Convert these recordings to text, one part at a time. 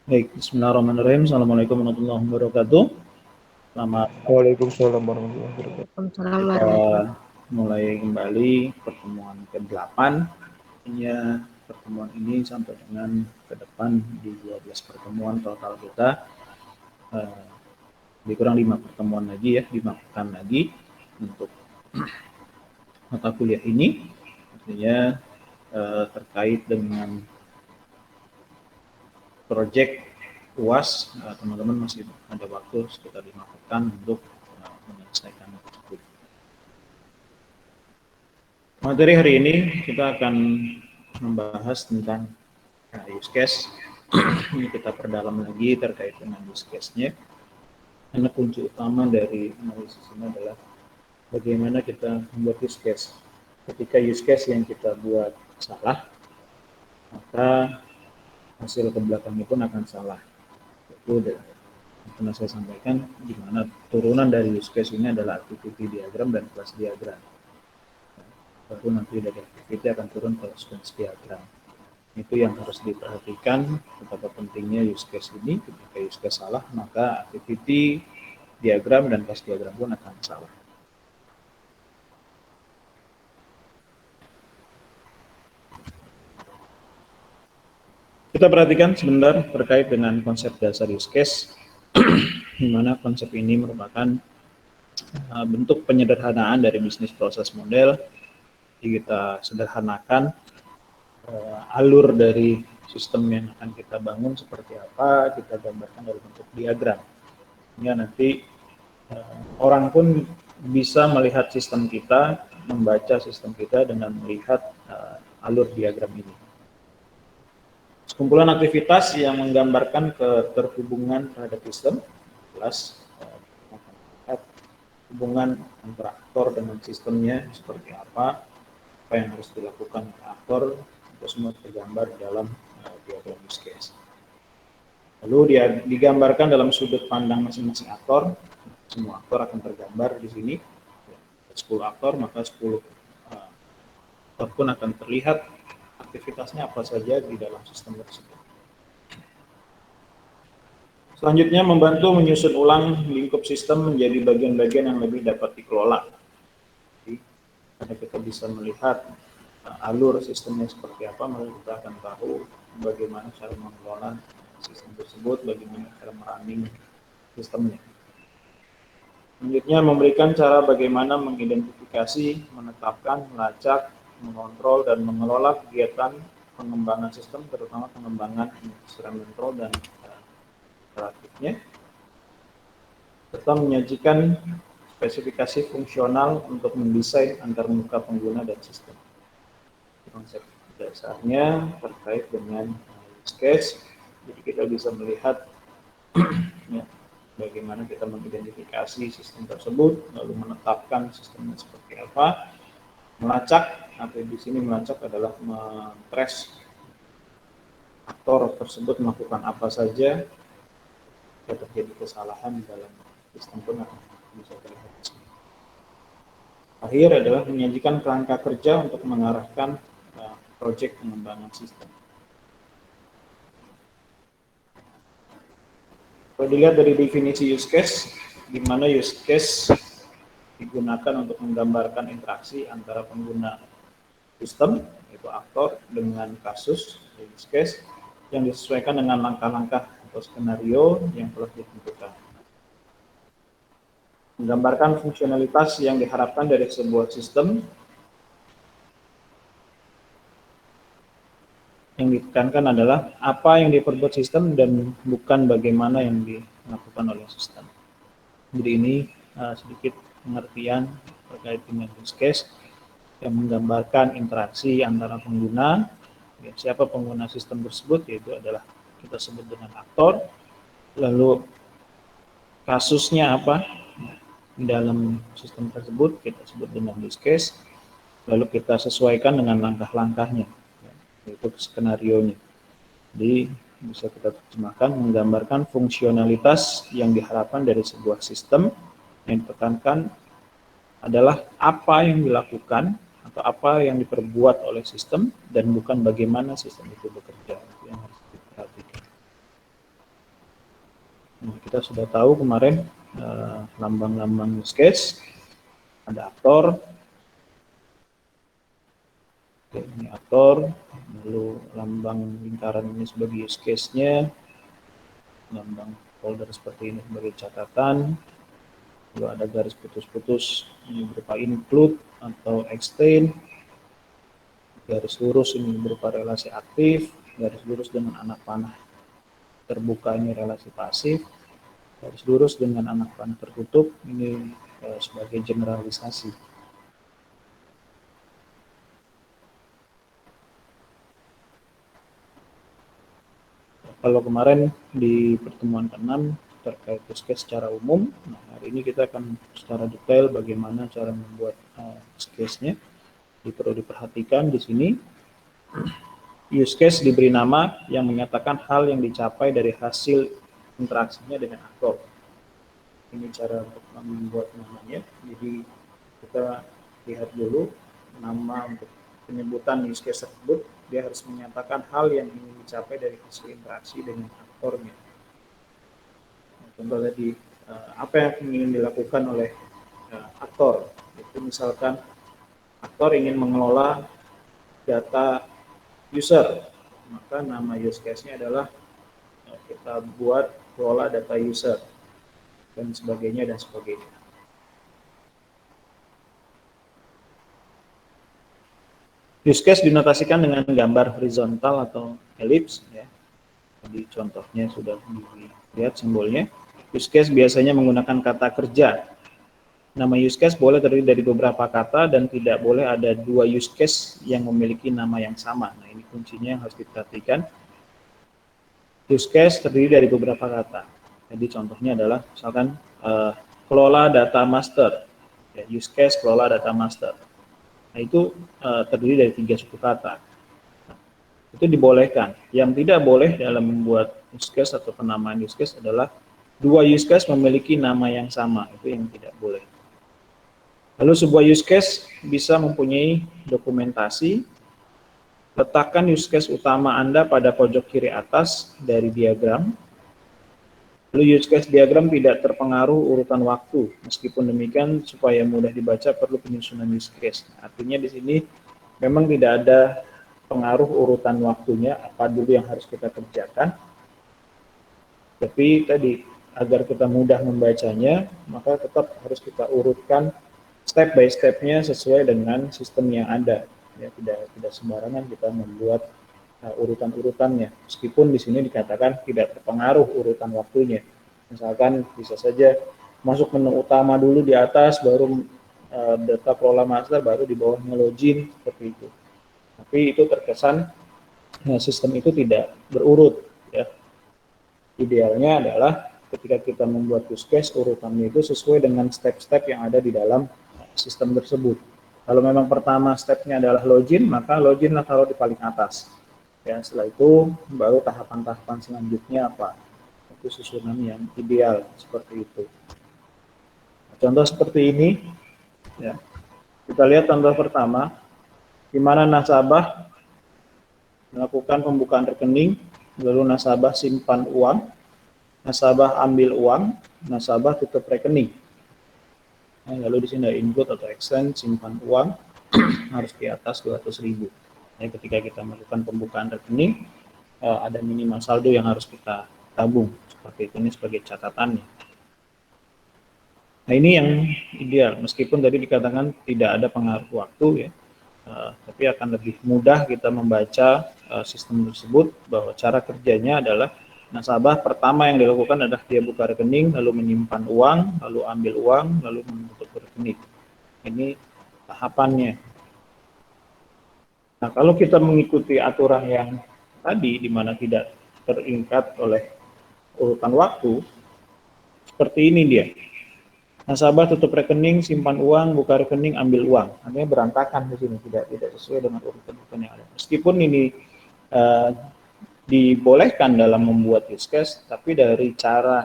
Baik, bismillahirrahmanirrahim. Assalamualaikum warahmatullahi wabarakatuh. Selamat Waalaikumsalam warahmatullahi wabarakatuh. Waalaikumsalam kita warahmatullahi. mulai kembali pertemuan ke-8. Tentunya pertemuan ini sampai dengan ke depan di 12 pertemuan total kita. Lebih kurang 5 pertemuan lagi ya, 5 pekan lagi untuk mata kuliah ini. Tentunya terkait dengan proyek UAS, teman-teman masih ada waktu sekitar 5 pekan untuk menyelesaikan tersebut. Materi hari ini kita akan membahas tentang use case. Ini kita perdalam lagi terkait dengan use case-nya. Karena kunci utama dari analisis ini adalah bagaimana kita membuat use case. Ketika use case yang kita buat salah, maka hasil ke belakangnya pun akan salah. Itu pernah saya sampaikan di mana turunan dari use case ini adalah activity diagram dan class diagram. Baru nanti dari activity akan turun ke sequence diagram. Itu yang harus diperhatikan betapa pentingnya use case ini. Ketika use case salah, maka activity diagram dan class diagram pun akan salah. Kita perhatikan sebentar terkait dengan konsep dasar use case, di mana konsep ini merupakan bentuk penyederhanaan dari bisnis proses model. Jadi kita sederhanakan alur dari sistem yang akan kita bangun seperti apa, kita gambarkan dalam bentuk diagram. Ya, nanti orang pun bisa melihat sistem kita, membaca sistem kita dengan melihat alur diagram ini. Kumpulan aktivitas yang menggambarkan keterhubungan terhadap sistem, jelas hubungan antara aktor dengan sistemnya seperti apa yang harus dilakukan oleh aktor, itu semua tergambar dalam diagram use case. Lalu dia digambarkan dalam sudut pandang masing-masing aktor. Semua aktor akan tergambar di sini. 10 aktor, maka 10 aktor pun akan terlihat aktivitasnya apa saja di dalam sistem tersebut. Selanjutnya, membantu menyusun ulang lingkup sistem menjadi bagian-bagian yang lebih dapat dikelola. Jadi, karena kita bisa melihat alur sistemnya seperti apa, maka kita akan tahu bagaimana cara mengelola sistem tersebut, bagaimana cara merunning sistemnya. Selanjutnya, memberikan cara bagaimana mengidentifikasi, menetapkan, melacak, mengontrol, dan mengelola kegiatan pengembangan sistem, terutama pengembangan instrumental dan operatifnya, serta menyajikan spesifikasi fungsional untuk mendesain antar muka pengguna dan sistem. Konsep dasarnya terkait dengan use case, jadi kita bisa melihat ya, bagaimana kita mengidentifikasi sistem tersebut, lalu menetapkan sistemnya seperti apa, melacak, atau di sini melacak adalah men-trace aktor tersebut melakukan apa saja, jika terjadi kesalahan dalam sistem pun akan bisa terlihat. Akhir adalah menyajikan kerangka kerja untuk mengarahkan proyek pengembangan sistem. Kalau dilihat dari definisi use case, di mana use case digunakan untuk menggambarkan interaksi antara pengguna sistem, yaitu aktor, dengan kasus, use case, yang disesuaikan dengan langkah-langkah atau skenario yang telah ditentukan. Menggambarkan fungsionalitas yang diharapkan dari sebuah sistem. Yang ditekankan adalah apa yang diperbuat sistem dan bukan bagaimana yang dilakukan oleh sistem. Jadi ini sedikit pengertian terkait dengan use case yang menggambarkan interaksi antara pengguna, ya, siapa pengguna sistem tersebut, yaitu adalah kita sebut dengan aktor, lalu kasusnya apa di dalam sistem tersebut kita sebut dengan use case, lalu kita sesuaikan dengan langkah-langkahnya, yaitu skenario-nya. Jadi bisa kita terjemahkan menggambarkan fungsionalitas yang diharapkan dari sebuah sistem. Yang ditekankan adalah apa yang dilakukan atau apa yang diperbuat oleh sistem dan bukan bagaimana sistem itu bekerja. Itu yang harus diperhatikan. Nah, kita sudah tahu kemarin lambang-lambang use case, ada aktor, oke, ini aktor, lalu lambang lingkaran ini sebagai use case-nya, lambang folder seperti ini sebagai catatan, lalu ada garis putus-putus ini berupa include atau extend, garis lurus ini berupa relasi aktif, garis lurus dengan anak panah terbuka ini relasi pasif, garis lurus dengan anak panah tertutup ini sebagai generalisasi. Kalau kemarin di pertemuan ke-6 terkait use case secara umum, nah hari ini kita akan secara detail bagaimana cara membuat use case-nya. Perlu diperhatikan di sini, use case diberi nama yang menyatakan hal yang dicapai dari hasil interaksinya dengan aktor. Ini cara untuk membuat namanya. Jadi kita lihat dulu nama untuk penyebutan use case tersebut, dia harus menyatakan hal yang ingin dicapai dari hasil interaksi dengan aktornya. Contoh tadi, apa yang ingin dilakukan oleh aktor? Itu misalkan aktor ingin mengelola data user, maka nama use case-nya adalah kita buat kelola data user dan sebagainya dan sebagainya. Use case dinotasikan dengan gambar horizontal atau elips, ya. Di contohnya sudah dilihat simbolnya. Use case biasanya menggunakan kata kerja. Nama use case boleh terdiri dari beberapa kata dan tidak boleh ada dua use case yang memiliki nama yang sama. Nah, ini kuncinya yang harus diperhatikan. Use case terdiri dari beberapa kata. Jadi contohnya adalah misalkan kelola data master. Ya, use case kelola data master. Nah, itu terdiri dari 3 suku kata. Itu dibolehkan. Yang tidak boleh dalam membuat use case atau penamaan use case adalah dua use case memiliki nama yang sama. Itu yang tidak boleh. Lalu sebuah use case bisa mempunyai dokumentasi. Letakkan use case utama Anda pada pojok kiri atas dari diagram. Lalu use case diagram tidak terpengaruh urutan waktu. Meskipun demikian, supaya mudah dibaca perlu penyusunan use case. Artinya di sini memang tidak ada pengaruh urutan waktunya, apa dulu yang harus kita kerjakan. Tapi tadi, agar kita mudah membacanya, maka tetap harus kita urutkan step by step-nya sesuai dengan sistem yang ada. Ya, tidak sembarangan kita membuat urutan-urutannya. Meskipun di sini dikatakan tidak terpengaruh urutan waktunya. Misalkan bisa saja masuk menu utama dulu di atas, baru data kelola master, baru di bawahnya login, seperti itu. Tapi itu terkesan sistem itu tidak berurut. Ya. Idealnya adalah ketika kita membuat use case, urutannya itu sesuai dengan step-step yang ada di dalam sistem tersebut. Kalau memang pertama stepnya adalah login, maka loginlah taruh di paling atas. Ya, setelah itu baru tahapan-tahapan selanjutnya apa? Itu susunan yang ideal seperti itu. Contoh seperti ini, ya. Kita lihat contoh pertama, di mana nasabah melakukan pembukaan rekening, lalu nasabah simpan uang, nasabah ambil uang, nasabah tutup rekening. Nah, lalu di sini ada input atau extend, simpan uang harus di atas 200.000. Nah, ketika kita melakukan pembukaan rekening, ada minimal saldo yang harus kita tabung. Seperti itu, ini sebagai catatannya. Nah, ini yang ideal, meskipun tadi dikatakan tidak ada pengaruh waktu, ya, tapi akan lebih mudah kita membaca sistem tersebut, bahwa cara kerjanya adalah nasabah pertama yang dilakukan adalah dia buka rekening, lalu menyimpan uang, lalu ambil uang, lalu menutup rekening. Ini tahapannya. Nah, kalau kita mengikuti aturan yang tadi, di mana tidak terikat oleh urutan waktu, seperti ini dia. Nasabah tutup rekening, simpan uang, buka rekening, ambil uang. Artinya berantakan di sini, tidak sesuai dengan urutan-urutan yang ada. Meskipun ini dibolehkan dalam membuat use case, tapi dari cara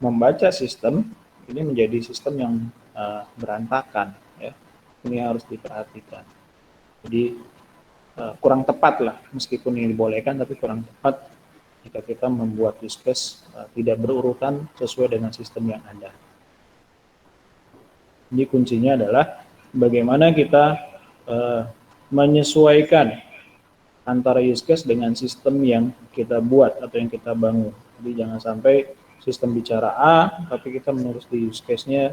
membaca sistem ini menjadi sistem yang berantakan. Ya. Ini harus diperhatikan. Jadi kurang tepat lah, meskipun ini dibolehkan, tapi kurang tepat jika kita membuat use case tidak berurutan sesuai dengan sistem yang ada. Jadi kuncinya adalah bagaimana kita menyesuaikan antara use case dengan sistem yang kita buat atau yang kita bangun. Jadi jangan sampai sistem bicara A, tapi kita menulis di use case-nya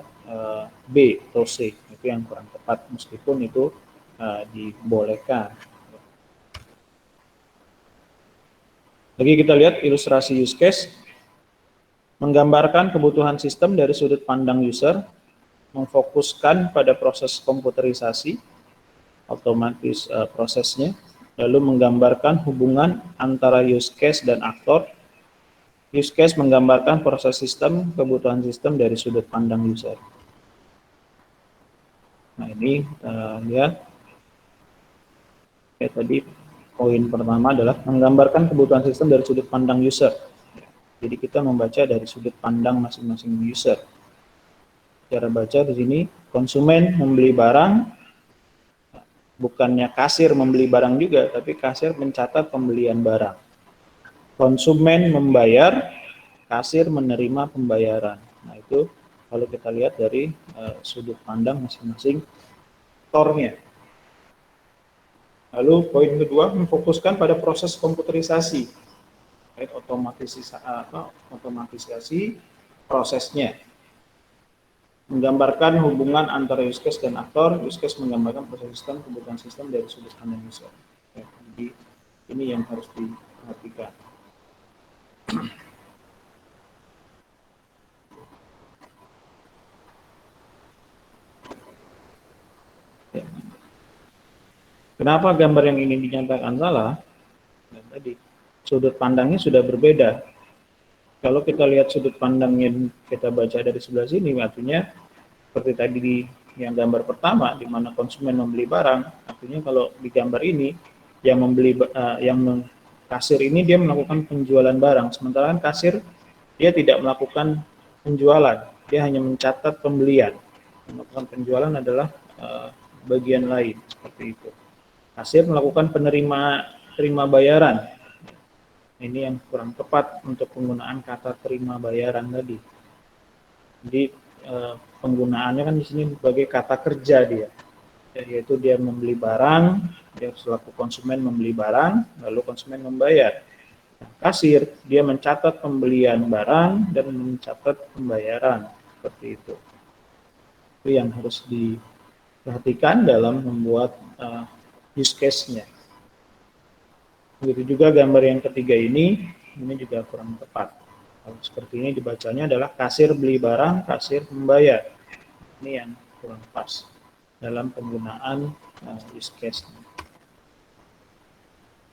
B atau C. Itu yang kurang tepat, meskipun itu dibolehkan. Lagi kita lihat ilustrasi use case, menggambarkan kebutuhan sistem dari sudut pandang user, memfokuskan pada proses komputerisasi, otomatis prosesnya, lalu menggambarkan hubungan antara use case dan aktor. Use case menggambarkan proses sistem, kebutuhan sistem dari sudut pandang user. Nah ini lihat, ya tadi poin pertama adalah menggambarkan kebutuhan sistem dari sudut pandang user. Jadi kita membaca dari sudut pandang masing-masing user. Cara baca di sini, konsumen membeli barang, bukannya kasir membeli barang juga, tapi kasir mencatat pembelian barang. Konsumen membayar, kasir menerima pembayaran. Nah itu kalau kita lihat dari sudut pandang masing-masing aktornya. Lalu poin kedua, memfokuskan pada proses komputerisasi, otomatisasi prosesnya. Menggambarkan hubungan antara use case dan aktor, use case menggambarkan proses sistem, kebutuhan sistem dari sudut pandang user. Ya, jadi ini yang harus diperhatikan. Ya. Kenapa gambar yang ini dinyatakan salah? Ya, tadi sudut pandangnya sudah berbeda. Kalau kita lihat sudut pandangnya kita baca dari sebelah sini, artinya seperti tadi di yang gambar pertama, di mana konsumen membeli barang, artinya kalau di gambar ini yang membeli kasir ini dia melakukan penjualan barang, sementara kasir dia tidak melakukan penjualan, dia hanya mencatat pembelian. Melakukan penjualan adalah bagian lain, seperti itu. Kasir melakukan terima bayaran. Ini yang kurang tepat untuk penggunaan kata terima bayaran tadi. Jadi penggunaannya kan di sini sebagai kata kerja dia, yaitu dia membeli barang, dia selaku konsumen membeli barang, lalu konsumen membayar. Kasir dia mencatat pembelian barang dan mencatat pembayaran, seperti itu. Itu yang harus diperhatikan dalam membuat use case-nya. Begitu juga gambar yang ketiga ini juga kurang tepat. Seperti ini dibacanya adalah kasir beli barang, kasir membayar. Ini yang kurang pas dalam penggunaan use case.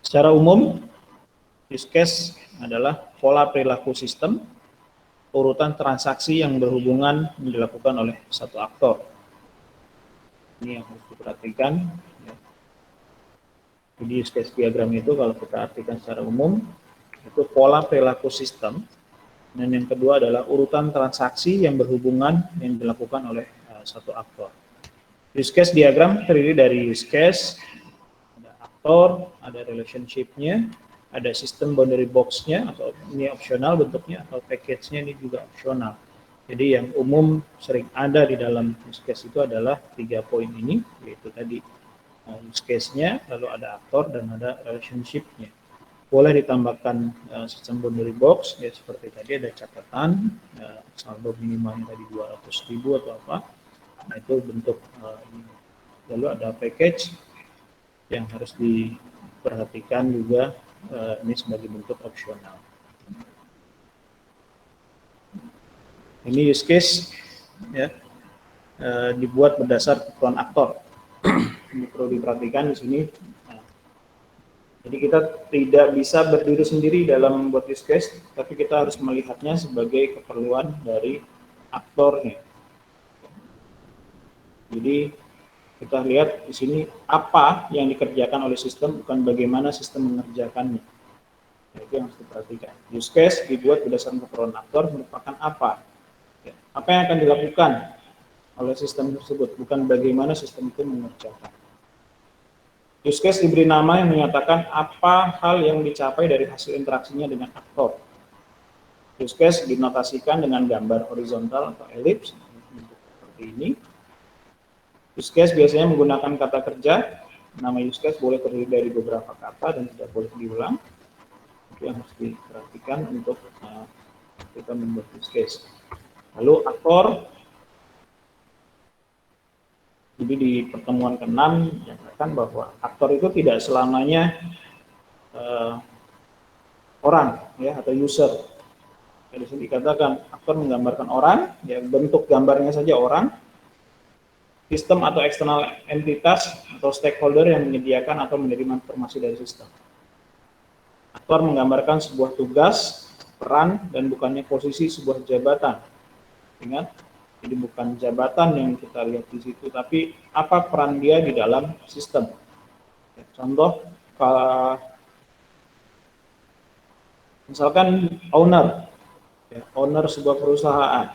Secara umum, use case adalah pola perilaku sistem, urutan transaksi yang berhubungan dilakukan oleh satu aktor. Ini yang harus diperhatikan. Jadi use case diagram itu kalau kita artikan secara umum, itu pola perilaku sistem. Dan yang kedua adalah urutan transaksi yang berhubungan yang dilakukan oleh satu aktor. Use case diagram terdiri dari use case, ada aktor, ada relationship-nya, ada sistem boundary box-nya, atau ini opsional bentuknya, atau package-nya ini juga opsional. Jadi yang umum sering ada di dalam use case itu adalah 3 poin ini, yaitu tadi use case-nya, lalu ada aktor, dan ada relationship-nya. Boleh ditambahkan sistem boundary box, ya seperti tadi ada catatan, saldo minimalnya tadi 200.000 atau apa, nah itu bentuk ini. Lalu ada package yang harus diperhatikan juga, ini sebagai bentuk opsional. Ini use case ya, dibuat berdasar kebutuhan aktor. Ini perlu diperhatikan di sini. Jadi kita tidak bisa berdiri sendiri dalam membuat use case, tapi kita harus melihatnya sebagai keperluan dari aktornya. Jadi kita lihat di sini apa yang dikerjakan oleh sistem, bukan bagaimana sistem mengerjakannya. Nah, itu yang harus diperhatikan. Use case dibuat berdasarkan keperluan aktor merupakan apa? Apa yang akan dilakukan oleh sistem tersebut, bukan bagaimana sistem itu mengerjakan. Use case diberi nama yang menyatakan apa hal yang dicapai dari hasil interaksinya dengan aktor. Use case dinotasikan dengan gambar horizontal atau elips seperti ini. Use case biasanya menggunakan kata kerja. Nama use case boleh terdiri dari beberapa kata dan tidak boleh diulang. Itu yang harus diperhatikan untuk kita membuat use case. Lalu aktor, jadi di pertemuan ke-6 dinyatakan bahwa aktor itu tidak selamanya orang ya atau user. Di sini dikatakan aktor menggambarkan orang, ya bentuk gambarnya saja orang, sistem atau eksternal entitas atau stakeholder yang menyediakan atau menerima informasi dari sistem. Aktor menggambarkan sebuah tugas, peran, dan bukannya posisi sebuah jabatan. Ingat, jadi bukan jabatan yang kita lihat di situ, tapi apa peran dia di dalam sistem. Contoh, misalkan owner sebuah perusahaan.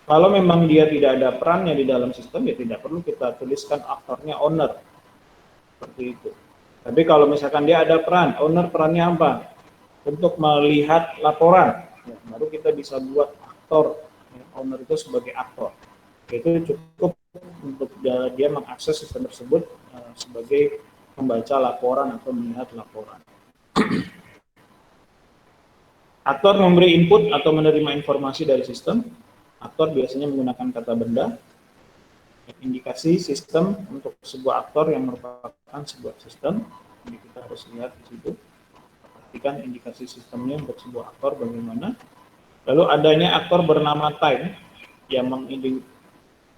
Kalau memang dia tidak ada perannya di dalam sistem, ya tidak perlu kita tuliskan aktornya owner. Seperti itu. Tapi kalau misalkan dia ada peran, owner perannya apa? Untuk melihat laporan, ya, baru kita bisa buat aktor, ya, owner itu sebagai aktor. Itu cukup untuk dia mengakses sistem tersebut sebagai membaca laporan atau melihat laporan. Aktor memberi input atau menerima informasi dari sistem. Aktor biasanya menggunakan kata benda. Indikasi sistem untuk sebuah aktor yang merupakan sebuah sistem. Jadi kita harus lihat di situ. Perhatikan indikasi sistemnya untuk sebuah aktor bagaimana. Lalu adanya aktor bernama time yang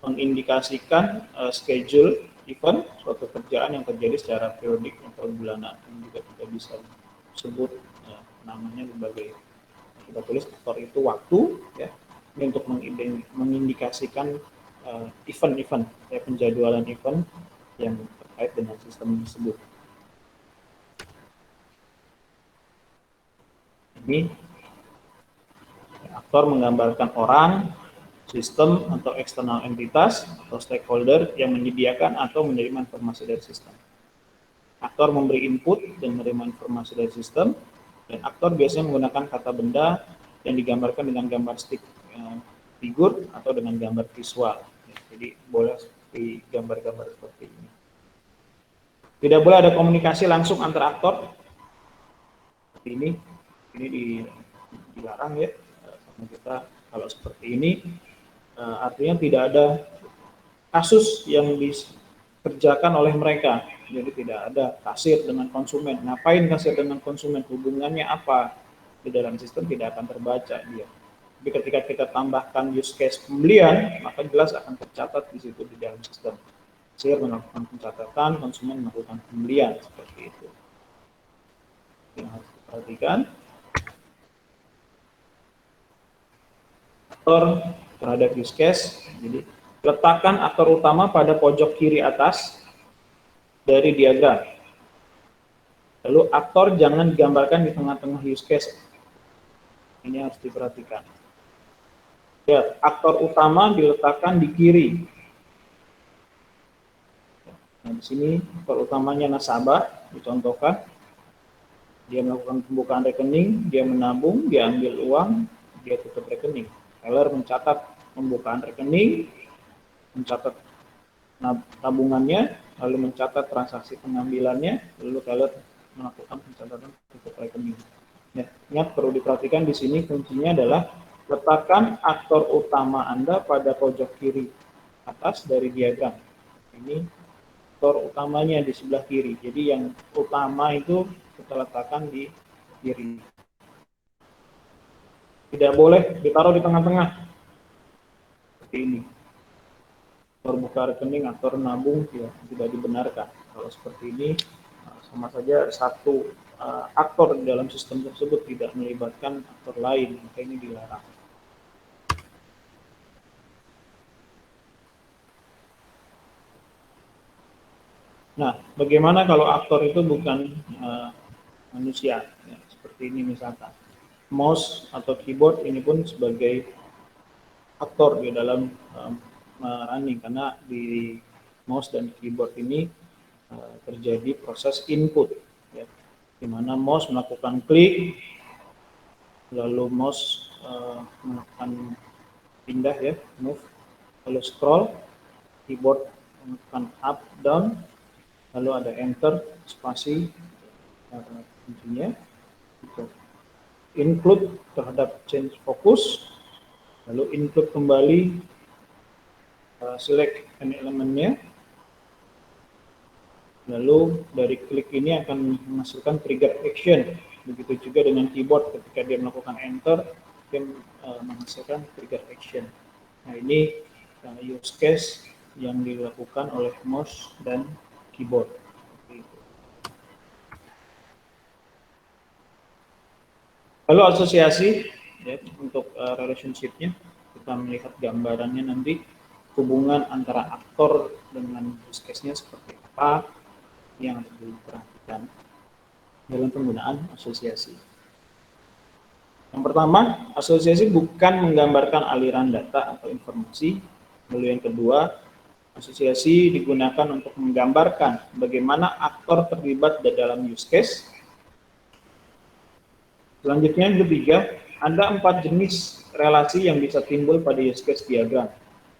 mengindikasikan schedule event suatu kerjaan yang terjadi secara periodik atau bulanan. Ini juga kita bisa sebut namanya sebagai, kita tulis aktor itu waktu, ya, ini untuk mengindikasikan event-event, ya, penjadwalan event yang terkait dengan sistem tersebut. Ini aktor menggambarkan orang, sistem atau eksternal entitas atau stakeholder yang menyediakan atau menerima informasi dari sistem. Aktor memberi input dan menerima informasi dari sistem, dan aktor biasanya menggunakan kata benda yang digambarkan dengan gambar stick figur atau dengan gambar visual. Jadi boleh seperti gambar-gambar seperti ini. Tidak boleh ada komunikasi langsung antara aktor. Ini dilarang ya. Kita kalau seperti ini artinya tidak ada kasus yang dikerjakan oleh mereka. Jadi tidak ada kasir dengan konsumen. Ngapain kasir dengan konsumen? Hubungannya apa? Di dalam sistem tidak akan terbaca dia. Tapi ketika kita tambahkan use case pembelian, maka jelas akan tercatat di situ di dalam sistem. Kasir melakukan pencatatan, konsumen melakukan pembelian, seperti itu. Yang harus diperhatikan. Aktor terhadap use case. Jadi letakkan aktor utama pada pojok kiri atas dari diagram. Lalu aktor jangan digambarkan di tengah-tengah use case. Ini harus diperhatikan. Ya, aktor utama diletakkan di kiri. Nah, di sini aktor utamanya nasabah dicontohkan. Dia melakukan pembukaan rekening, dia menabung, dia ambil uang, dia tutup rekening. Teller mencatat pembukaan rekening, mencatat tabungannya, lalu mencatat transaksi pengambilannya, lalu teller melakukan pencatatan tutup rekening. Ya, ingat perlu diperhatikan di sini kuncinya adalah letakkan aktor utama Anda pada pojok kiri atas dari diagram. Ini aktor utamanya di sebelah kiri. Jadi yang utama itu kita letakkan di kiri. Tidak boleh ditaruh di tengah-tengah. Seperti ini. Aktor buka rekening, aktor nabung, ya, tidak dibenarkan. Kalau seperti ini, sama saja satu aktor di dalam sistem tersebut tidak melibatkan aktor lain, maka ini dilarang. Nah, bagaimana kalau aktor itu bukan manusia? Ya, seperti ini misalkan. Mouse atau keyboard ini pun sebagai aktor di dalam running, karena di mouse dan keyboard ini terjadi proses input, ya, di mana mouse melakukan klik, lalu mouse melakukan pindah, ya, move, lalu scroll, keyboard melakukan up down, lalu ada enter, spasi, kuncinya, gitu. Include terhadap change focus, lalu include kembali, select any elemennya, lalu dari klik ini akan menghasilkan trigger action. Begitu juga dengan keyboard, ketika dia melakukan enter, dia menghasilkan trigger action. Nah, ini use case yang dilakukan oleh mouse dan keyboard. Lalu asosiasi, ya, untuk relationship-nya, kita melihat gambarannya nanti, hubungan antara aktor dengan use case-nya seperti apa yang harus diperhatikan dalam penggunaan asosiasi. Yang pertama, asosiasi bukan menggambarkan aliran data atau informasi. Lalu yang kedua, asosiasi digunakan untuk menggambarkan bagaimana aktor terlibat dalam use case. Selanjutnya yang ketiga, ada 4 jenis relasi yang bisa timbul pada use case diagram.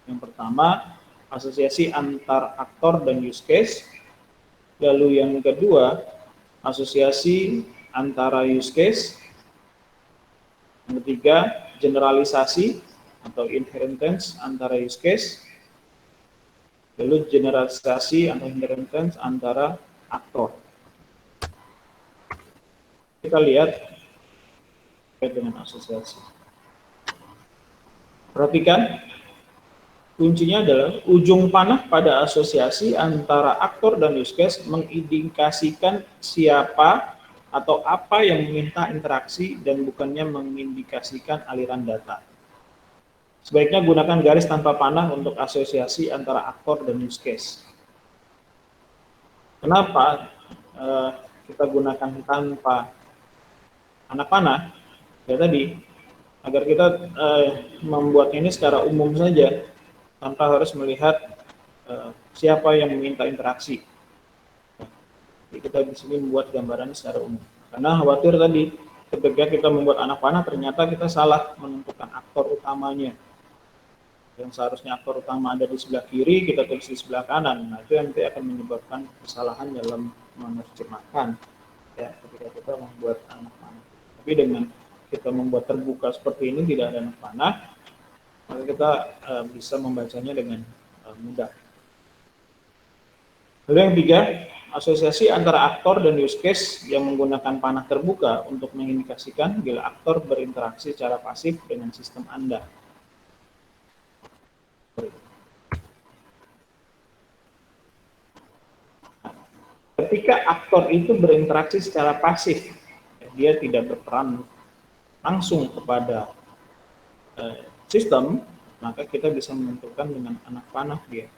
Yang pertama, asosiasi antar aktor dan use case. Lalu yang kedua, asosiasi antara use case. Yang ketiga, generalisasi atau inheritance antara use case. Lalu generalisasi atau inheritance antara aktor. Kita lihat dengan asosiasi. Perhatikan, kuncinya adalah ujung panah pada asosiasi antara aktor dan use case mengindikasikan siapa atau apa yang meminta interaksi dan bukannya mengindikasikan aliran data. Sebaiknya gunakan garis tanpa panah untuk asosiasi antara aktor dan use case. Kenapa kita gunakan tanpa anak panah? Ya tadi, agar kita membuat ini secara umum saja, tanpa harus melihat siapa yang meminta interaksi. Jadi kita di sini membuat gambarannya secara umum. Karena khawatir tadi, ketika kita membuat anak panah, ternyata kita salah menentukan aktor utamanya. Yang seharusnya aktor utama ada di sebelah kiri, kita tulis di sebelah kanan. Nah, itu yang nanti akan menyebabkan kesalahan dalam menerjemahkan, ya, ketika kita membuat anak panah. Tapi dengan kita membuat terbuka seperti ini, tidak ada anak panah, maka kita bisa membacanya dengan mudah. Lalu yang ketiga, asosiasi antara aktor dan use case yang menggunakan panah terbuka untuk mengindikasikan bila aktor berinteraksi secara pasif dengan sistem Anda. Ketika aktor itu berinteraksi secara pasif, dia tidak berperan langsung kepada sistem, maka kita bisa menentukan dengan anak panah dia.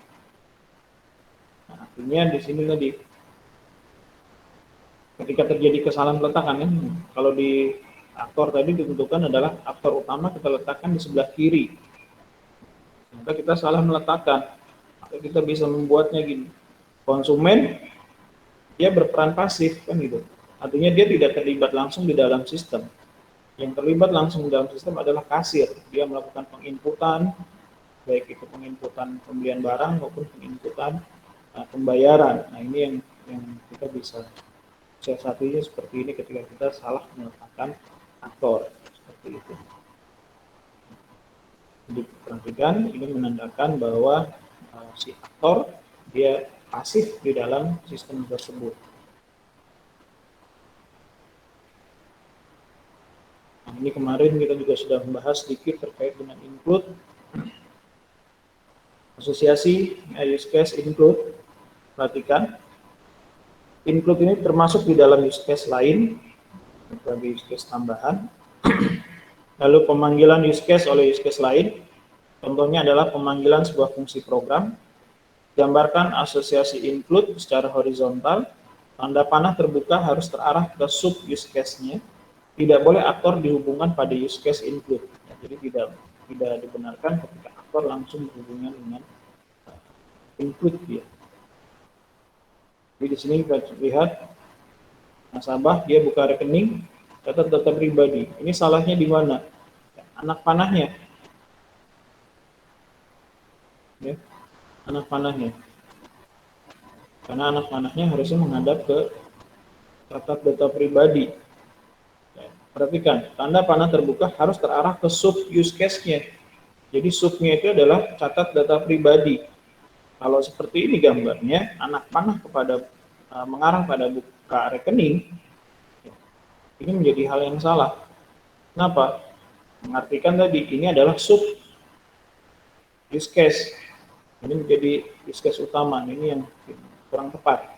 Nah, artinya di sini tadi, ketika terjadi kesalahan peletakan, ya, kalau di aktor tadi ditentukan adalah aktor utama kita letakkan di sebelah kiri, maka kita salah meletakkan, maka kita bisa membuatnya gini, konsumen dia berperan pasif, kan gitu. Artinya dia tidak terlibat langsung di dalam sistem. Yang terlibat langsung di dalam sistem adalah kasir. Dia melakukan penginputan, baik itu penginputan pembelian barang maupun penginputan pembayaran. Nah, ini yang kita bisa siasatinya seperti ini ketika kita salah meletakkan aktor seperti itu. Jadi perhatikan, ini menandakan bahwa si aktor dia pasif di dalam sistem tersebut. Nah, ini kemarin kita juga sudah membahas sedikit terkait dengan include, asosiasi, use case, include. Perhatikan, include ini termasuk di dalam use case lain, sebagai use case tambahan. Lalu pemanggilan use case oleh use case lain, contohnya adalah pemanggilan sebuah fungsi program. Gambarkan asosiasi include secara horizontal, tanda panah terbuka harus terarah ke sub use case-nya. Tidak boleh aktor dihubungkan pada use case include. Ya, jadi tidak dibenarkan ketika aktor langsung berhubungan dengan include dia. Jadi di sini kita lihat nasabah dia buka rekening, catat data pribadi. Ini salahnya di mana? Anak panahnya, ya, anak panahnya. Karena anak panahnya harusnya menghadap ke catat data pribadi. Ya, perhatikan, tanda panah terbuka harus terarah ke sub use case-nya. Jadi subnya itu adalah catat data pribadi. Kalau seperti ini gambarnya, anak panah mengarah pada buka rekening, ini menjadi hal yang salah. Kenapa? Mengartikan tadi ini adalah sub use case. Ini menjadi use case utama. Ini yang kurang tepat.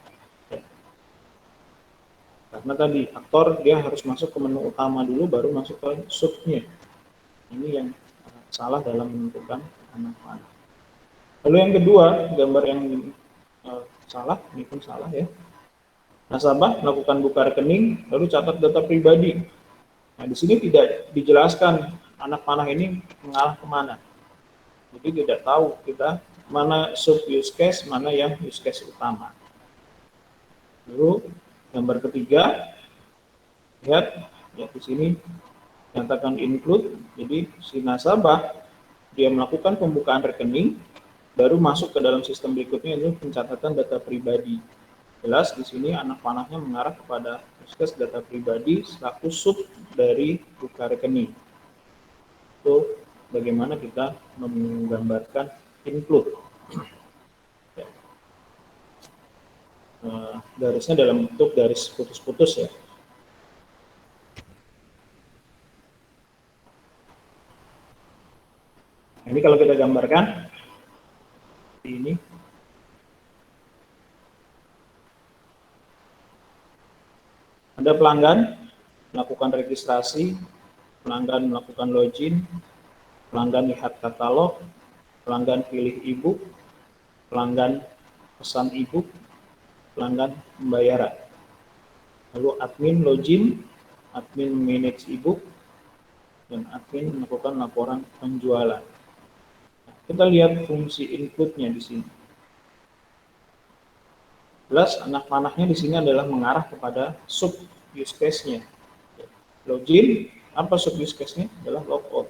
Karena tadi aktor dia harus masuk ke menu utama dulu, baru masuk ke subnya. Ini yang salah dalam menentukan anak panah. Lalu yang kedua, gambar yang salah, ini pun salah ya. Nasabah melakukan buka rekening, lalu catat data pribadi. Nah, di sini tidak dijelaskan anak panah ini mengarah kemana. Jadi tidak tahu kita mana sub use case, mana yang use case utama. Lalu gambar ketiga, lihat ya di sini nyatakan include. Jadi si nasabah dia melakukan pembukaan rekening, baru masuk ke dalam sistem berikutnya yaitu pencatatan data pribadi. Jelas di sini anak panahnya mengarah kepada use case data pribadi selaku sub dari buka rekening. Itu bagaimana kita menggambarkan include. Ya. Garisnya dalam bentuk garis putus-putus ya. Nah, ini kalau kita gambarkan ini ada pelanggan melakukan registrasi, pelanggan melakukan login, pelanggan lihat katalog, pelanggan pilih e-book, pelanggan pesan e-book, pelanggan pembayaran. Lalu admin login, admin manage e-book, dan admin melakukan laporan penjualan. Kita lihat fungsi inputnya di sini. Jelas anak panahnya di sini adalah mengarah kepada sub use case-nya. Login, apa sub use case-nya? Adalah logout.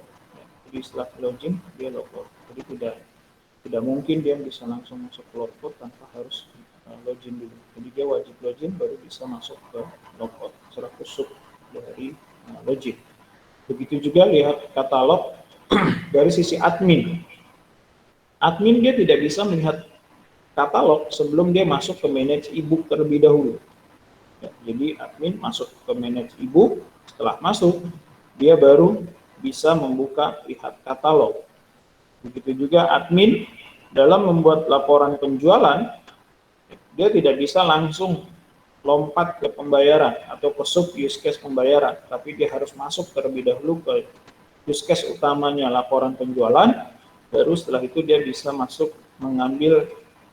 Jadi setelah login dia logout. Jadi tidak mungkin dia bisa langsung masuk ke logout tanpa harus login dulu. Jadi dia wajib login baru bisa masuk ke logout selaku sub dari login. Begitu juga lihat katalog dari sisi admin. Admin dia tidak bisa melihat katalog sebelum dia masuk ke manage e-book terlebih dahulu. Ya, jadi admin masuk ke manage e-book, setelah masuk dia baru bisa membuka lihat katalog. Begitu juga admin dalam membuat laporan penjualan, dia tidak bisa langsung lompat ke pembayaran atau ke sub use case pembayaran, tapi dia harus masuk terlebih dahulu ke use case utamanya laporan penjualan, baru setelah itu dia bisa masuk mengambil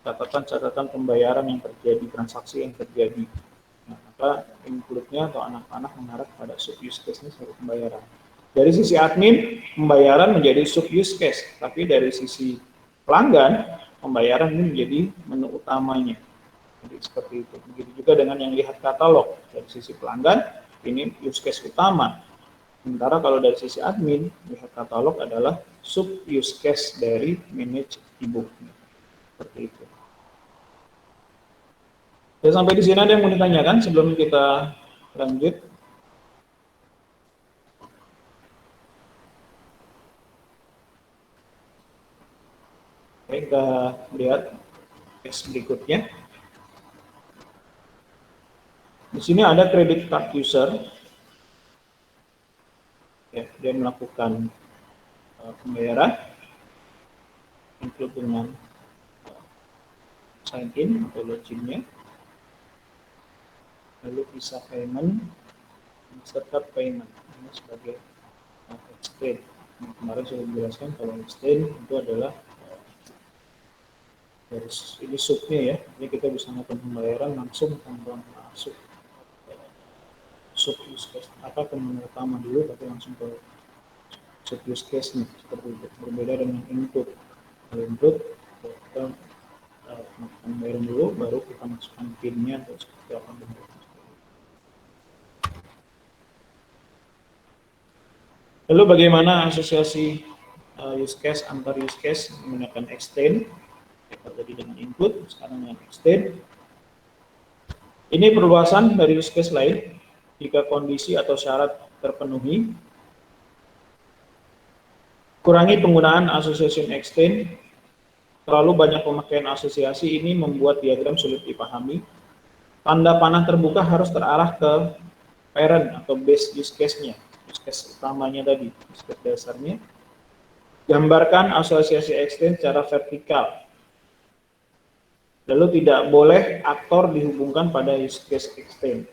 catatan-catatan pembayaran yang terjadi, transaksi yang terjadi. Nah, maka include-nya atau anak panah mengarah pada sub use case-nya sebagai pembayaran. Dari sisi admin, pembayaran menjadi sub use case, tapi dari sisi pelanggan, pembayaran ini menjadi menu utamanya. Jadi seperti itu. Begitu juga dengan yang lihat katalog, dari sisi pelanggan, ini use case utama. Sementara kalau dari sisi admin, lihat katalog adalah sub use case dari manage e-book. Seperti itu. Ya, sampai di sini ada yang mau ditanyakan sebelum kita lanjut? Oke, kita lihat case berikutnya. Di sini ada credit card user. Ya, dia melakukan pembayaran, include dengan sign in atau login-nya. Lalu visa payment, serta payment ini sebagai exchange. Kemarin saya jelaskan kalau exchange itu adalah dari ini subnya ya, ini kita bisa melakukan pembayaran langsung tanpa masuk sub use case apa ke menu utama dulu, tapi langsung ke sub use case nih seperti itu. Berbeda dengan input. Kalau input kita masukkan layering dulu, baru kita masukkan pinnya atau seperti apa bentuknya. Lalu bagaimana asosiasi use case antar use case menggunakan extend? Tadi dengan input, sekarang dengan extend. Ini perluasan dari use case lain jika kondisi atau syarat terpenuhi. Kurangi penggunaan association extend. Terlalu banyak pemakaian asosiasi ini membuat diagram sulit dipahami. Tanda panah terbuka harus terarah ke parent atau base use case-nya, use case utamanya tadi, use case dasarnya. Gambarkan asosiasi extend secara vertikal. Lalu tidak boleh aktor dihubungkan pada use case extend.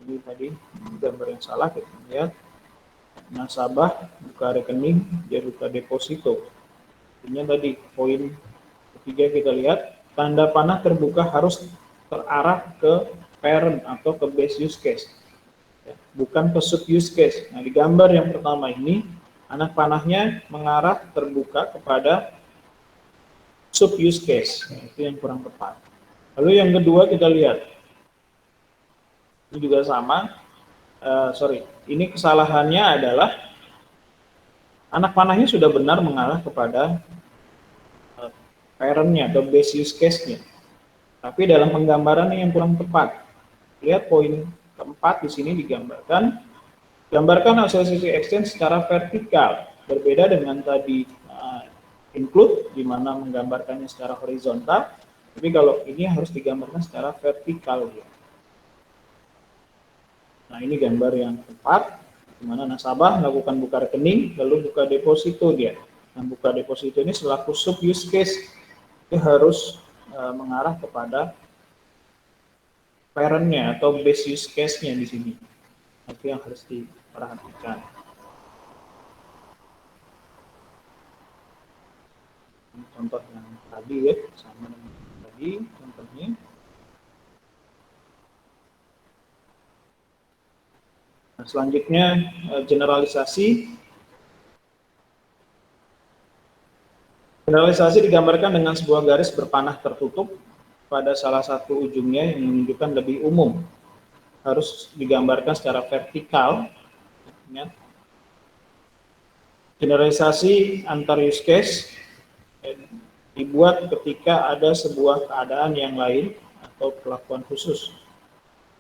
Ini tadi gambar yang salah, kita lihat. Nasabah buka rekening, dia buka deposito. Ini tadi poin ketiga kita lihat, tanda panah terbuka harus terarah ke parent atau ke base use case, bukan ke sub use case. Nah, di gambar yang pertama ini, anak panahnya mengarah terbuka kepada sub use case. Nah, itu yang kurang tepat. Lalu yang kedua kita lihat, ini juga sama. Ini kesalahannya adalah anak panahnya sudah benar mengarah kepada parent-nya atau base use case-nya. Tapi dalam penggambaran yang kurang tepat. Lihat poin keempat di sini digambarkan. Gambarkan association extend secara vertikal. Berbeda dengan tadi include, di mana menggambarkannya secara horizontal. Tapi kalau ini harus digambarkan secara vertikal. Nah, ini gambar yang tepat, di mana nasabah melakukan buka rekening, lalu buka deposito dia. Nah, buka deposito ini selaku sub use case, itu harus mengarah kepada parent-nya atau base use case-nya di sini. Itu yang harus diperhatikan. Contoh yang tadi ya, sama dengan tadi contohnya. Nah, selanjutnya generalisasi. Generalisasi digambarkan dengan sebuah garis berpanah tertutup pada salah satu ujungnya yang menunjukkan lebih umum. Harus digambarkan secara vertikal. Generalisasi antar use case dibuat ketika ada sebuah keadaan yang lain atau perlakuan khusus.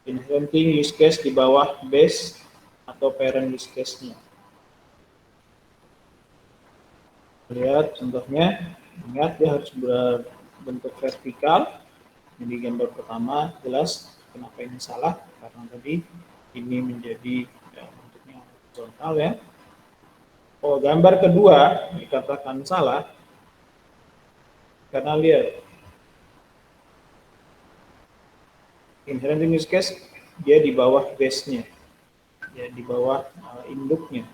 Inherenting use case di bawah base atau parent use case-nya. Lihat contohnya, ingat dia harus berbentuk vertikal. Jadi gambar pertama jelas kenapa ini salah, karena tadi ini menjadi bentuknya horizontal ya. Oh, gambar kedua dikatakan salah karena lihat inherent use case dia di bawah base-nya, ya di bawah induknya.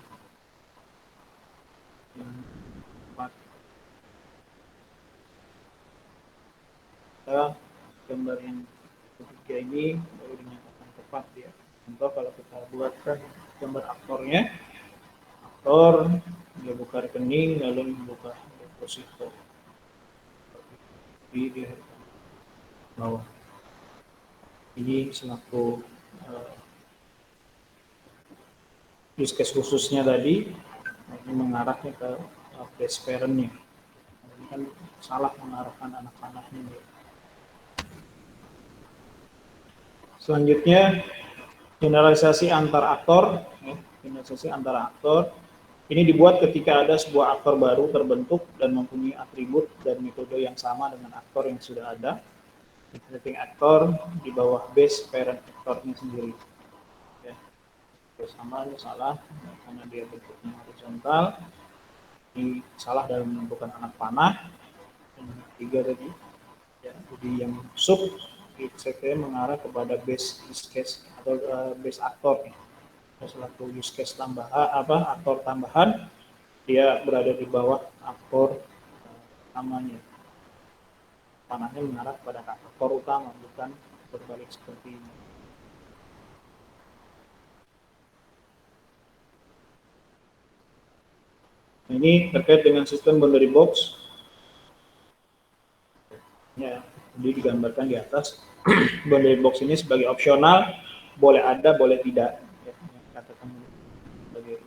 Kita gambar yang ketiga ini baru dinyatakan tepat ya. Contoh kalau kita buatkan gambar aktornya, aktor dia buka rekening lalu membuka deposito di bawah. Ini selaku use case khususnya tadi, ini mengarahnya ke base parent-nya. Ini kan salah mengarahkan anak panahnya. Selanjutnya generalisasi antar aktor. Generalisasi antar aktor ini dibuat ketika ada sebuah aktor baru terbentuk dan mempunyai atribut dan metode yang sama dengan aktor yang sudah ada. Inheriting aktor di bawah base parent aktornya sendiri. Ya. Sama ini salah karena dia bentuknya horizontal. Ini salah dalam menentukan anak panah. Yang ketiga tadi. Ya, jadi yang sub saya mengarah kepada base use case atau base aktor ya. Selaku use case tambahan aktor tambahan dia berada di bawah aktor utamanya. Panahnya mengarah kepada aktor utama, bukan berbalik seperti ini. Ini terkait dengan sistem boundary box. Ya, jadi digambarkan di atas. Boundary box ini sebagai opsional, boleh ada, boleh tidak. Ya, katakan sebagai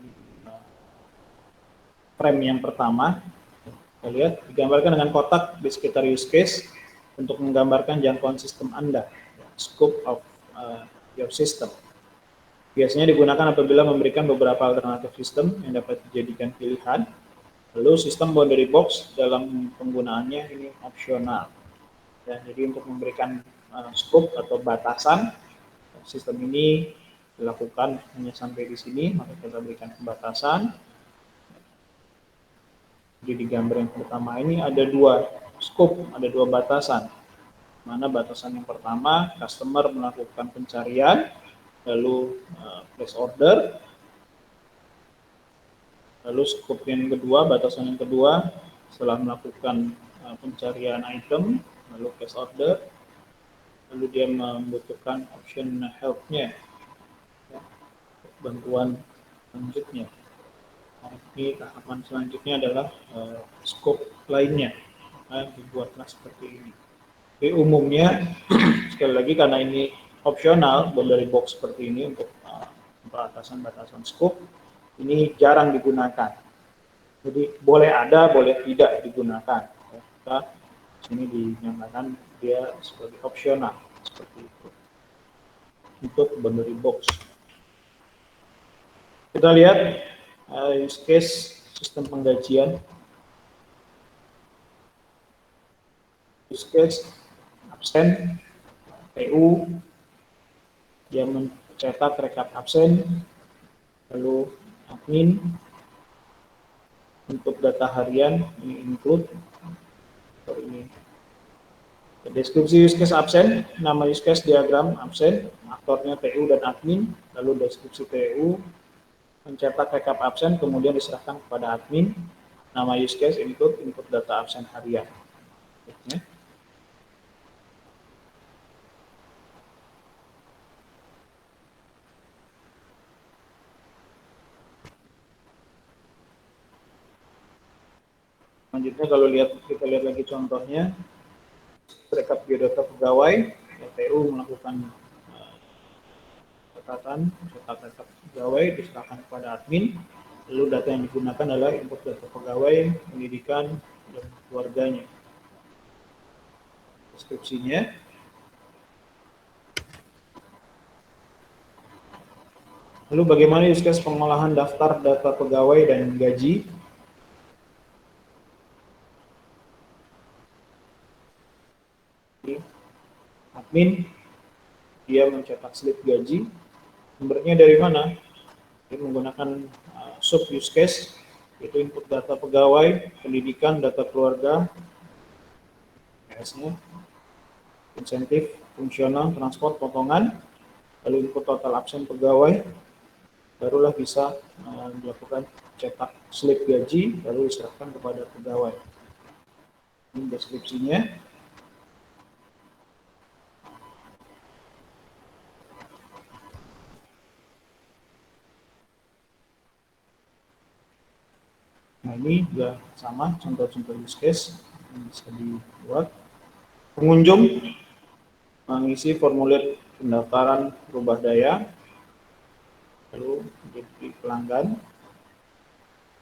frame yang pertama. Kita lihat digambarkan dengan kotak di sekitar use case untuk menggambarkan jangkauan sistem Anda, scope of your system. Biasanya digunakan apabila memberikan beberapa alternatif sistem yang dapat dijadikan pilihan. Lalu sistem boundary box dalam penggunaannya ini opsional. Ya, jadi untuk memberikan scope atau batasan sistem ini dilakukan hanya sampai di sini, maka kita berikan pembatasan. Jadi di gambar yang pertama ini ada dua scope, ada dua batasan. Mana batasan yang pertama, customer melakukan pencarian, lalu place order. Lalu scope yang kedua, batasan yang kedua, setelah melakukan pencarian item, lalu place order, lalu dia membutuhkan option help-nya, ya, bantuan selanjutnya. Nah, ini tahapan selanjutnya adalah scope lainnya, dibuatlah seperti ini. Jadi umumnya, sekali lagi karena ini opsional, boundary box seperti ini untuk batasan-batasan scope, ini jarang digunakan. Jadi boleh ada, boleh tidak digunakan. Kita sini dinyatakan dia sebagai opsional seperti itu untuk boundary box. Kita lihat use case sistem penggajian. Use case absen, PU, dia mencetak rekap absen, lalu admin untuk data harian ini include ini deskripsi use case absen, nama use case diagram absen, aktornya PU dan admin, lalu deskripsi PU, mencetak rekap absen, kemudian diserahkan kepada admin, nama use case include input data absen harian. Ya. Selanjutnya kalau kita lihat lagi contohnya, rekap biodata pegawai, PU melakukan catatan, cetak rekap pegawai, diserahkan kepada admin, lalu data yang digunakan adalah input data pegawai, pendidikan, dan keluarganya. Deskripsinya, lalu bagaimana use case pengolahan daftar data pegawai dan gaji. Admin, dia mencetak slip gaji, sumbernya dari mana? Dia menggunakan sub use case, yaitu input data pegawai, pendidikan, data keluarga, PS-nya, insentif, fungsional, transport, potongan, lalu input total absen pegawai, barulah bisa dilakukan cetak slip gaji, lalu diserahkan kepada pegawai. Ini deskripsinya. Nah ini juga sama contoh-contoh use case yang bisa dibuat. Pengunjung mengisi formulir pendaftaran berubah daya, lalu jadi pelanggan,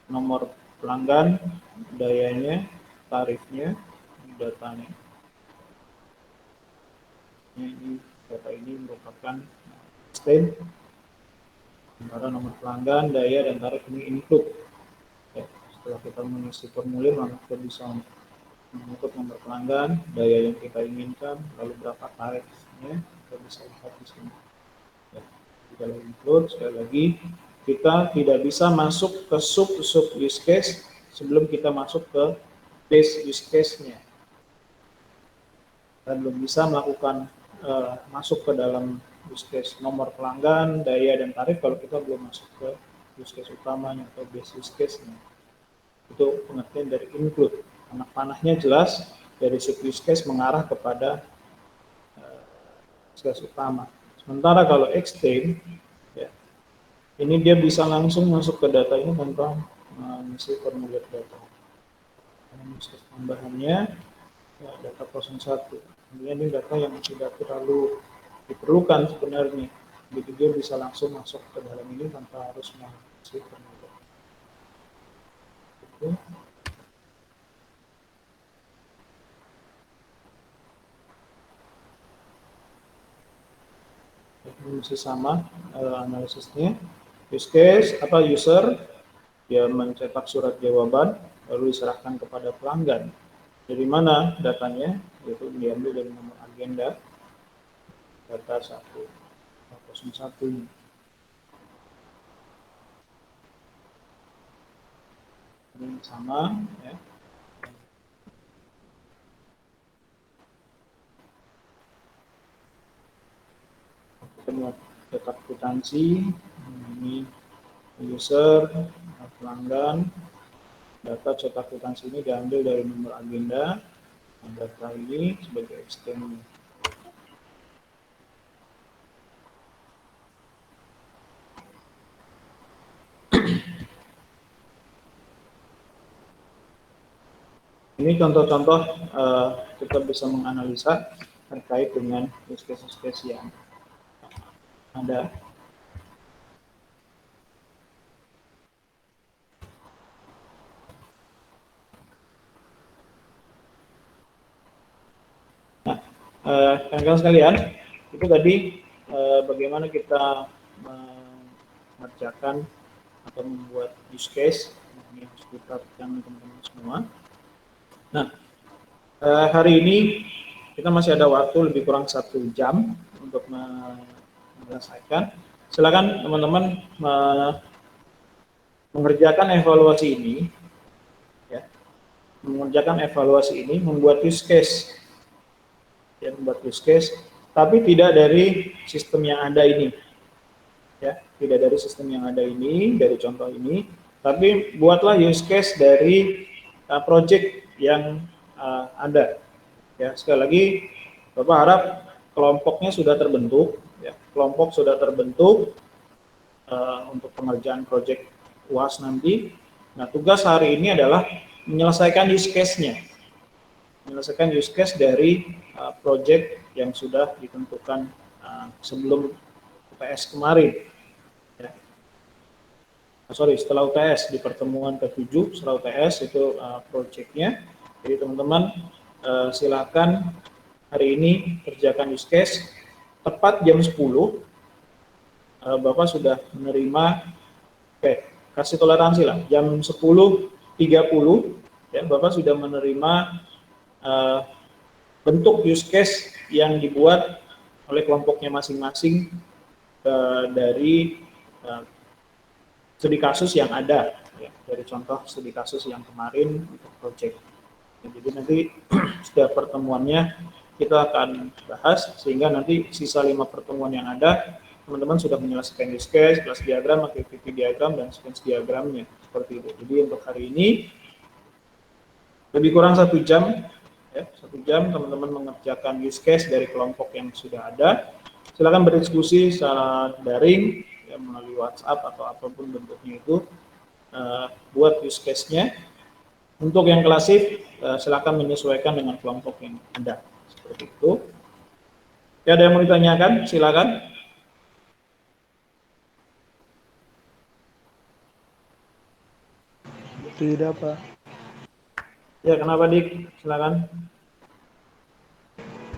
nomor pelanggan, dayanya, tarifnya, datanya. Ini data ini merupakan stain antara nomor pelanggan, daya, dan tarif ini include. Ya, setelah kita mengisi formulir, maka kita bisa menginput nomor pelanggan, daya yang kita inginkan, lalu berapa tarifnya, kita bisa lihat di sini. Ya, kalau include, sekali lagi, kita tidak bisa masuk ke sub use case sebelum kita masuk ke base use case-nya. Kita belum bisa melakukan masuk ke dalam use case nomor pelanggan, daya, dan tarif kalau kita belum masuk ke use case utamanya atau base use case-nya. Itu pengertian dari include. Anak panahnya jelas dari sub use case mengarah kepada use case utama. Sementara kalau extend, ya, ini dia bisa langsung masuk ke data ini tanpa mengisi formulir data. Use case tambahannya ya, data 01. Kemudian ini data yang tidak terlalu diperlukan sebenarnya. Jadi dia bisa langsung masuk ke dalam ini tanpa harus mengisi formulir. Itu. Ini masih sama analisisnya. Use case apa user dia mencetak surat jawaban lalu diserahkan kepada pelanggan. Dari mana datanya? Yaitu diambil dari nomor agenda data 101 ini. Ini sama ya. Kita cetak kwitansi, ini user, pelanggan, data cetak kwitansi ini diambil dari nomor agenda, data ini sebagai ekstensi. Ini contoh-contoh kita bisa menganalisa terkait dengan use case yang ada. Nah, kawan-kawan sekalian, itu tadi bagaimana kita mengerjakan atau membuat use case yang harus diperhatikan teman-teman semua. Nah, hari ini kita masih ada waktu lebih kurang 1 jam untuk menyelesaikan. Silakan teman-teman mengerjakan evaluasi ini, ya, mengerjakan evaluasi ini, membuat use case, ya, membuat use case, tapi tidak dari sistem yang ada ini, ya, tidak dari sistem yang ada ini, dari contoh ini, tapi buatlah use case dari project yang ada. Ya, sekali lagi, Bapak harap kelompoknya sudah terbentuk, ya, kelompok sudah terbentuk untuk pengerjaan project UAS nanti. Nah, tugas hari ini adalah menyelesaikan use case-nya, menyelesaikan use case dari project yang sudah ditentukan sebelum UTS kemarin. Ya. Setelah UTS, di pertemuan ke-7 setelah UTS itu project-nya. Jadi teman-teman silakan hari ini kerjakan use case tepat jam 10. Bapak sudah menerima, kasih toleransi lah, jam 10.30 ya, Bapak sudah menerima bentuk use case yang dibuat oleh kelompoknya masing-masing dari studi kasus yang ada, ya, dari contoh studi kasus yang kemarin untuk project. Jadi nanti setiap pertemuannya kita akan bahas sehingga nanti sisa 5 pertemuan yang ada teman-teman sudah menyelesaikan use case, kelas diagram, activity diagram, dan sequence diagramnya seperti itu. Jadi untuk hari ini lebih kurang 1 jam, ya, 1 jam teman-teman mengerjakan use case dari kelompok yang sudah ada. Silakan berdiskusi secara daring, ya, melalui WhatsApp atau apapun bentuknya itu, buat use case-nya. Untuk yang klasik, silakan menyesuaikan dengan kelompok yang ada. Seperti itu. Ya, ada yang mau ditanyakan? Silakan. Tidak, Pak. Ya, kenapa, Dik? Silakan.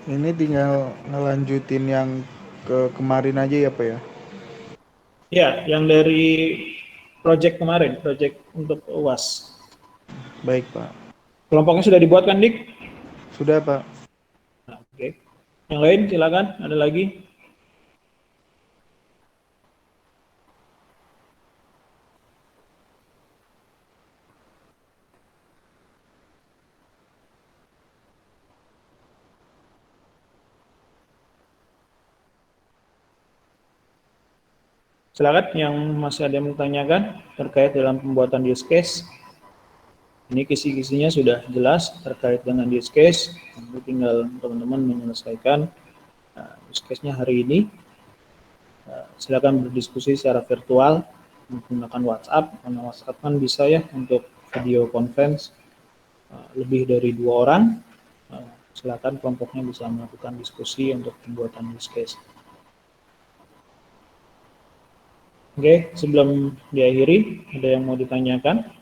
Ini tinggal ngelanjutin yang kemarin aja ya, Pak ya? Ya, yang dari project kemarin, project untuk UAS. Baik, Pak. Kelompoknya sudah dibuat kan, Dik? Sudah, Pak. Nah, oke. Yang lain silakan, ada lagi? Silakan yang masih ada yang menanyakan terkait dalam pembuatan use case. Ini kisi-kisinya sudah jelas terkait dengan use case. Nanti tinggal teman-teman menyelesaikan use case-nya hari ini. Silakan berdiskusi secara virtual menggunakan WhatsApp, karena WhatsApp kan bisa ya untuk video conference lebih dari 2 orang, silakan kelompoknya bisa melakukan diskusi untuk pembuatan use case. Oke, sebelum diakhiri, ada yang mau ditanyakan?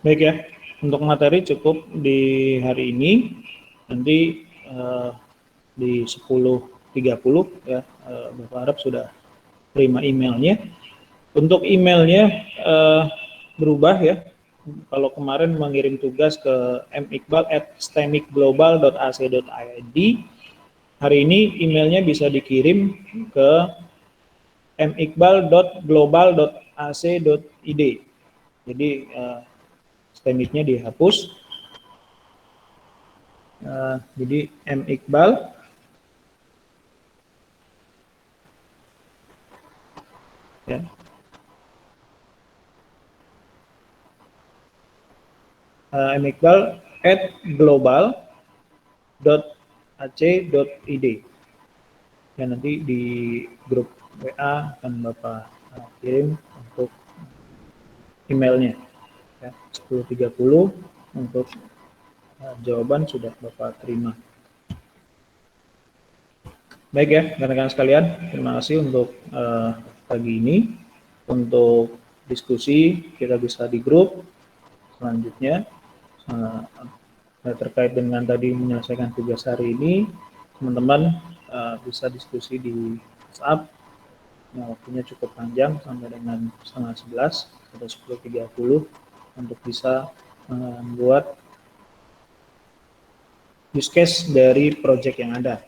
Baik ya, untuk materi cukup di hari ini. Nanti di 10.30 ya, Bapak harap sudah terima emailnya. Untuk emailnya berubah ya. Kalau kemarin mengirim tugas ke miqbal@stemicglobal.ac.id, hari ini emailnya bisa dikirim ke miqbal.global.ac.id. Jadi stemicnya dihapus. Jadi miqbal ya, miqbal@global.ac.id. Ya, nanti di grup WA akan Bapak kirim untuk emailnya. Ya, 10.30 untuk jawaban sudah Bapak terima. Baik ya, rekan-rekan sekalian, terima kasih untuk pagi ini. Untuk diskusi kita bisa di grup selanjutnya. Terkait dengan tadi menyelesaikan tugas hari ini, teman-teman bisa diskusi di WhatsApp. Waktunya cukup panjang sampai dengan 10.30 atau 10.30 untuk bisa membuat use case dari project yang ada.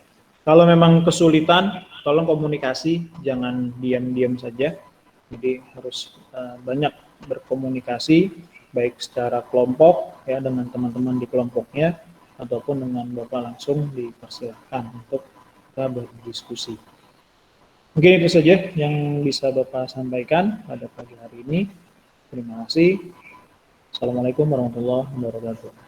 Kalau memang kesulitan, tolong komunikasi, jangan diam-diam saja. Jadi harus banyak berkomunikasi, baik secara kelompok ya dengan teman-teman di kelompoknya, ataupun dengan Bapak langsung dipersilahkan untuk kita berdiskusi. Mungkin itu saja yang bisa Bapak sampaikan pada pagi hari ini. Terima kasih. Assalamualaikum warahmatullahi wabarakatuh.